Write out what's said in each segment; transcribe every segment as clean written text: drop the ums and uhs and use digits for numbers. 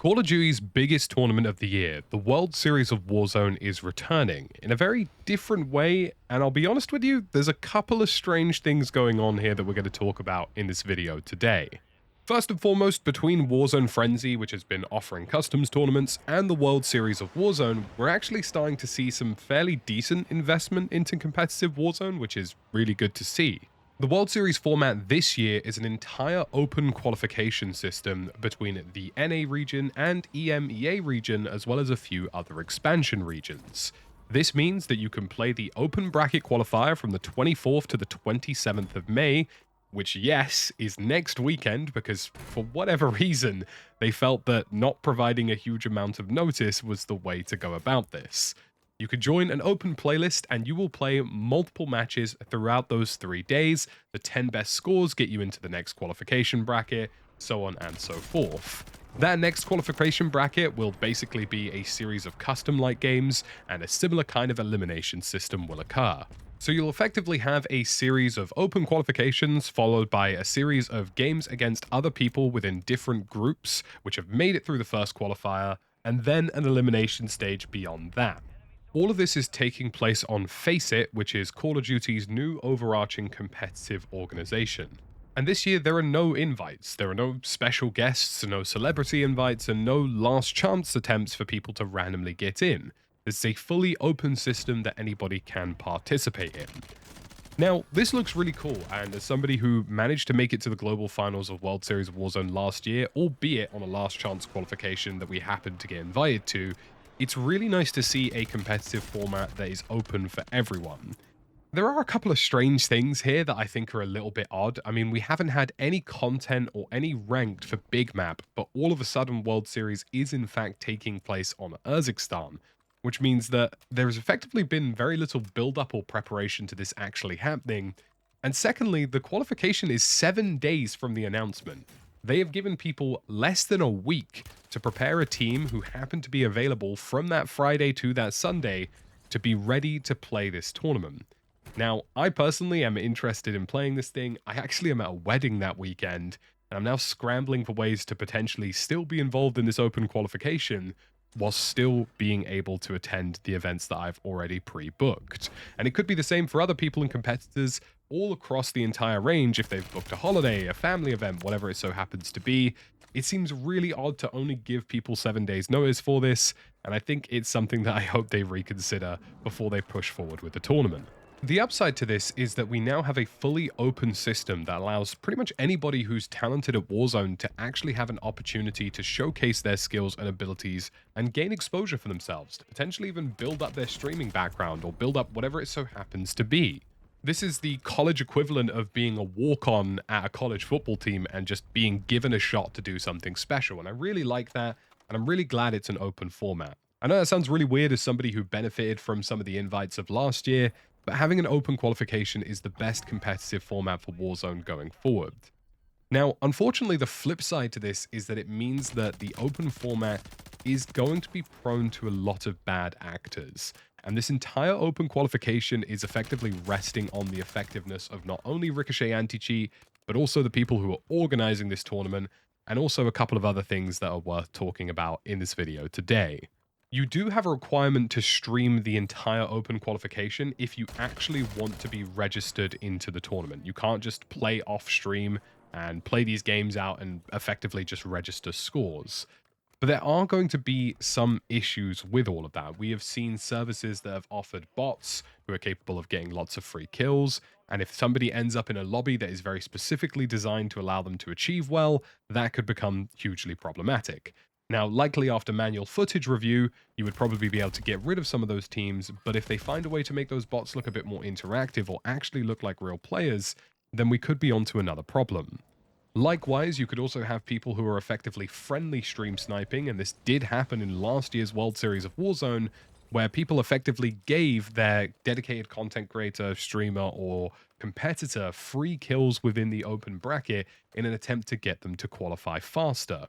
Call of Duty's biggest tournament of the year, the World Series of Warzone, is returning in a very different way, and I'll be honest with you, there's a couple of strange things going on here that we're going to talk about in this video today. First and foremost, between Warzone Frenzy, which has been offering customs tournaments, and the World Series of Warzone, we're actually starting to see some fairly decent investment into competitive Warzone, which is really good to see. The World Series format this year is an entire open qualification system between the NA region and EMEA region, as well as a few other expansion regions. This means that you can play the open bracket qualifier from the 24th to the 27th of May, which, yes, is next weekend because for whatever reason, they felt that not providing a huge amount of notice was the way to go about this. You can join an open playlist and you will play multiple matches throughout those 3 days. The 10 best scores get you into the next qualification bracket, so on and so forth. That next qualification bracket will basically be a series of custom-like games, and a similar kind of elimination system will occur. So you'll effectively have a series of open qualifications followed by a series of games against other people within different groups which have made it through the first qualifier, and then an elimination stage beyond that. All of this is taking place on Faceit, which is Call of Duty's new overarching competitive organization. And this year there are no invites, there are no special guests, no celebrity invites, and no last chance attempts for people to randomly get in. This is a fully open system that anybody can participate in. Now, this looks really cool, and as somebody who managed to make it to the global finals of World Series of Warzone last year, albeit on a last chance qualification that we happened to get invited to, it's really nice to see a competitive format that is open for everyone. There are a couple of strange things here that I think are a little bit odd. I mean, we haven't had any content or any ranked for Big Map, but all of a sudden World Series is in fact taking place on Urzikstan, which means that there has effectively been very little build-up or preparation to this actually happening. And secondly, the qualification is 7 days from the announcement. They have given people less than a week to prepare a team who happen to be available from that Friday to that Sunday to be ready to play this tournament. Now, I personally am interested in playing this thing. I actually am at a wedding that weekend, and I'm now scrambling for ways to potentially still be involved in this open qualification while still being able to attend the events that I've already pre-booked. And it could be the same for other people and competitors all across the entire range if they've booked a holiday, a family event, whatever it so happens to be. It seems really odd to only give people 7 days notice for this, and I think it's something that I hope they reconsider before they push forward with the tournament. The upside to this is that we now have a fully open system that allows pretty much anybody who's talented at Warzone to actually have an opportunity to showcase their skills and abilities and gain exposure for themselves, to potentially even build up their streaming background or build up whatever it so happens to be. This is the college equivalent of being a walk-on at a college football team and just being given a shot to do something special, and I really like that, and I'm really glad it's an open format. I know that sounds really weird as somebody who benefited from some of the invites of last year, but having an open qualification is the best competitive format for Warzone going forward. Now, unfortunately, the flip side to this is that it means that the open format is going to be prone to a lot of bad actors. And this entire open qualification is effectively resting on the effectiveness of not only Ricochet Anti-Cheat, but also the people who are organizing this tournament, and also a couple of other things that are worth talking about in this video today. You do have a requirement to stream the entire open qualification if you actually want to be registered into the tournament. You can't just play off stream and play these games out and effectively just register scores. But there are going to be some issues with all of that. We have seen services that have offered bots who are capable of getting lots of free kills, and if somebody ends up in a lobby that is very specifically designed to allow them to achieve well, that could become hugely problematic. Now, likely after manual footage review, you would probably be able to get rid of some of those teams, but if they find a way to make those bots look a bit more interactive or actually look like real players, then we could be onto another problem. Likewise, you could also have people who are effectively friendly stream sniping, and this did happen in last year's World Series of Warzone, where people effectively gave their dedicated content creator, streamer, or competitor free kills within the open bracket in an attempt to get them to qualify faster.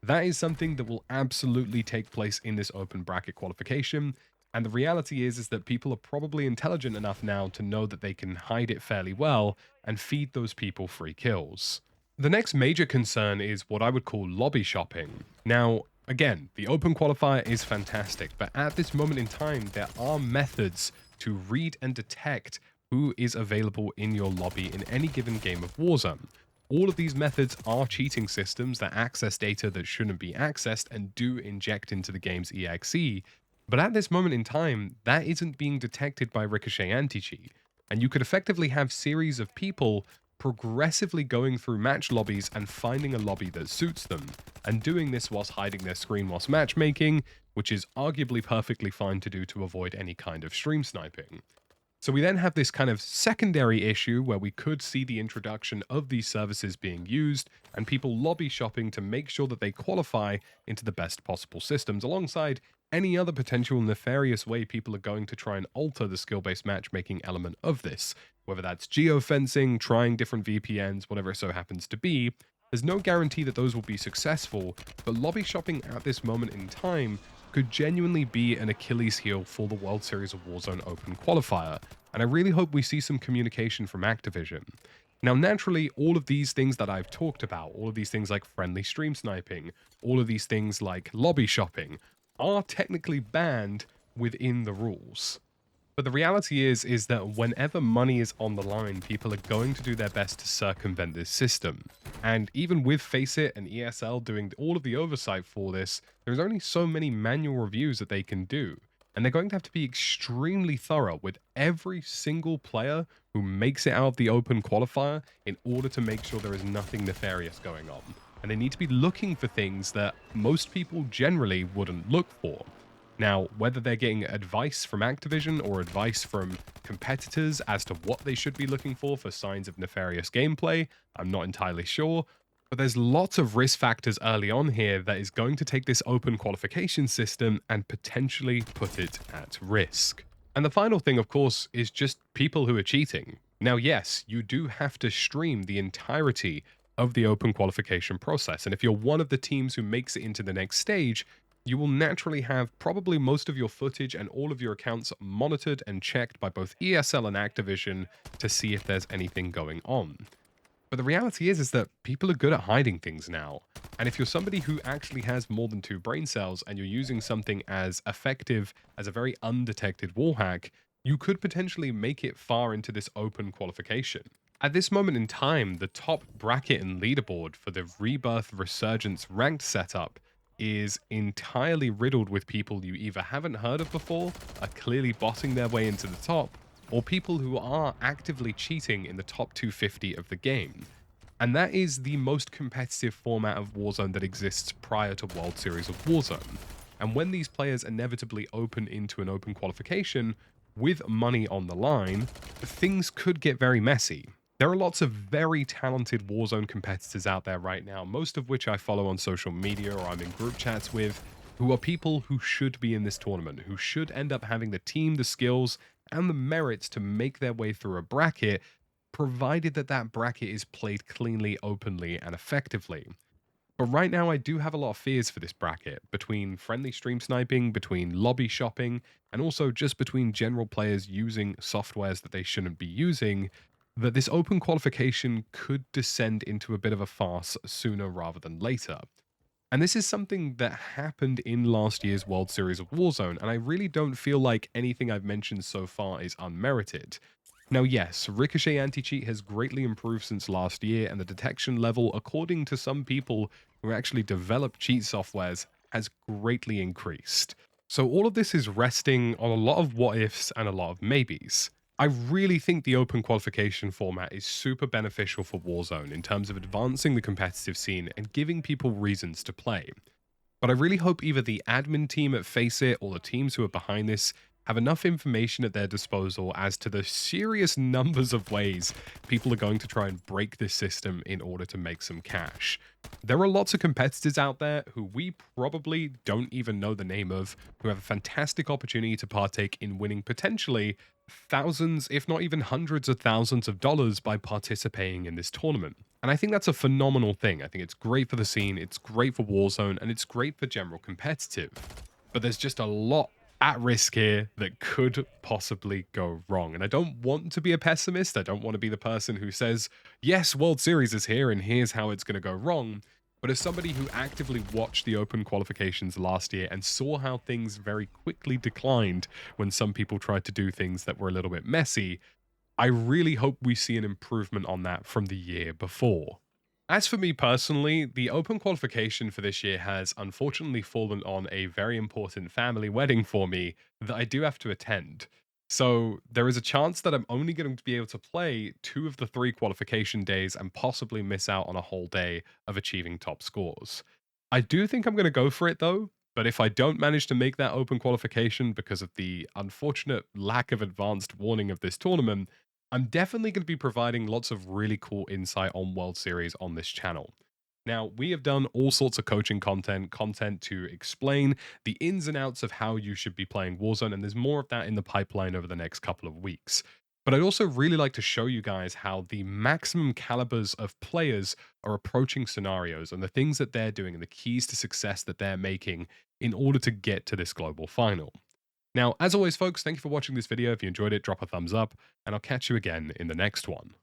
That is something that will absolutely take place in this open bracket qualification, and the reality is that people are probably intelligent enough now to know that they can hide it fairly well and feed those people free kills. The next major concern is what I would call lobby shopping. Now, Again, the open qualifier is fantastic, but at this moment in time, there are methods to read and detect who is available in your lobby in any given game of Warzone. All of these methods are cheating systems that access data that shouldn't be accessed and do inject into the game's EXE, but at this moment in time, that isn't being detected by Ricochet anti-cheat, and you could effectively have series of people progressively going through match lobbies and finding a lobby that suits them, and doing this whilst hiding their screen whilst matchmaking, which is arguably perfectly fine to do to avoid any kind of stream sniping. So we then have this kind of secondary issue where we could see the introduction of these services being used and people lobby shopping to make sure that they qualify into the best possible systems, alongside any other potential nefarious way people are going to try and alter the skill-based matchmaking element of this, whether that's geofencing, trying different VPNs, whatever it so happens to be. There's no guarantee that those will be successful, but lobby shopping at this moment in time could genuinely be an Achilles heel for the World Series of Warzone Open qualifier, and I really hope we see some communication from Activision. Now, naturally, all of these things that I've talked about, all of these things like friendly stream sniping, all of these things like lobby shopping, are technically banned within the rules. But the reality is that whenever money is on the line, people are going to do their best to circumvent this system. And even with Faceit and ESL doing all of the oversight for this, there's only so many manual reviews that they can do. And they're going to have to be extremely thorough with every single player who makes it out of the open qualifier in order to make sure there is nothing nefarious going on. And they need to be looking for things that most people generally wouldn't look for. Now, whether they're getting advice from Activision or advice from competitors as to what they should be looking for signs of nefarious gameplay, I'm not entirely sure. But there's lots of risk factors early on here that is going to take this open qualification system and potentially put it at risk. And the final thing, of course, is just people who are cheating. Now, yes, you do have to stream the entirety of the open qualification process. And if you're one of the teams who makes it into the next stage, you will naturally have probably most of your footage and all of your accounts monitored and checked by both ESL and Activision to see if there's anything going on. But the reality is that people are good at hiding things now. And if you're somebody who actually has more than 2 brain cells and you're using something as effective as a very undetected wall hack, you could potentially make it far into this open qualification. At this moment in time, the top bracket and leaderboard for the Rebirth Resurgence ranked setup is entirely riddled with people you either haven't heard of before, are clearly bossing their way into the top, or people who are actively cheating in the top 250 of the game. And that is the most competitive format of Warzone that exists prior to World Series of Warzone. And when these players inevitably open into an open qualification with money on the line, things could get very messy. There are lots of very talented Warzone competitors out there right now, most of which I follow on social media or I'm in group chats with, who are people who should be in this tournament, who should end up having the team, the skills, and the merits to make their way through a bracket, provided that that bracket is played cleanly, openly, and effectively. But right now, I do have a lot of fears for this bracket, between friendly stream sniping, between lobby shopping, and also just between general players using softwares that they shouldn't be using, that this open qualification could descend into a bit of a farce sooner rather than later. And this is something that happened in last year's World Series of Warzone, and I really don't feel like anything I've mentioned so far is unmerited. Now, yes, Ricochet anti-cheat has greatly improved since last year, and the detection level, according to some people who actually develop cheat softwares, has greatly increased. So all of this is resting on a lot of what-ifs and a lot of maybes. I really think the open qualification format is super beneficial for Warzone in terms of advancing the competitive scene and giving people reasons to play. But I really hope either the admin team at Faceit or the teams who are behind this have enough information at their disposal as to the serious numbers of ways people are going to try and break this system in order to make some cash. There are lots of competitors out there who we probably don't even know the name of, who have a fantastic opportunity to partake in winning potentially thousands, if not even hundreds of thousands of dollars by participating in this tournament. And I think that's a phenomenal thing. I think it's great for the scene, it's great for Warzone, and it's great for general competitive. But there's just a lot at risk here that could possibly go wrong. And I don't want to be a pessimist. I don't want to be the person who says, yes, World Series is here and here's how it's going to go wrong. But as somebody who actively watched the open qualifications last year and saw how things very quickly declined when some people tried to do things that were a little bit messy, I really hope we see an improvement on that from the year before. As for me personally, the open qualification for this year has unfortunately fallen on a very important family wedding for me that I do have to attend. So there is a chance that I'm only going to be able to play two of the three qualification days and possibly miss out on a whole day of achieving top scores. I do think I'm going to go for it though, but if I don't manage to make that open qualification because of the unfortunate lack of advanced warning of this tournament, I'm definitely going to be providing lots of really cool insight on World Series on this channel. Now, we have done all sorts of coaching content to explain the ins and outs of how you should be playing Warzone, and there's more of that in the pipeline over the next couple of weeks. But I'd also really like to show you guys how the maximum calibers of players are approaching scenarios and the things that they're doing and the keys to success that they're making in order to get to this global final. Now, as always, folks, thank you for watching this video. If you enjoyed it, drop a thumbs up, and I'll catch you again in the next one.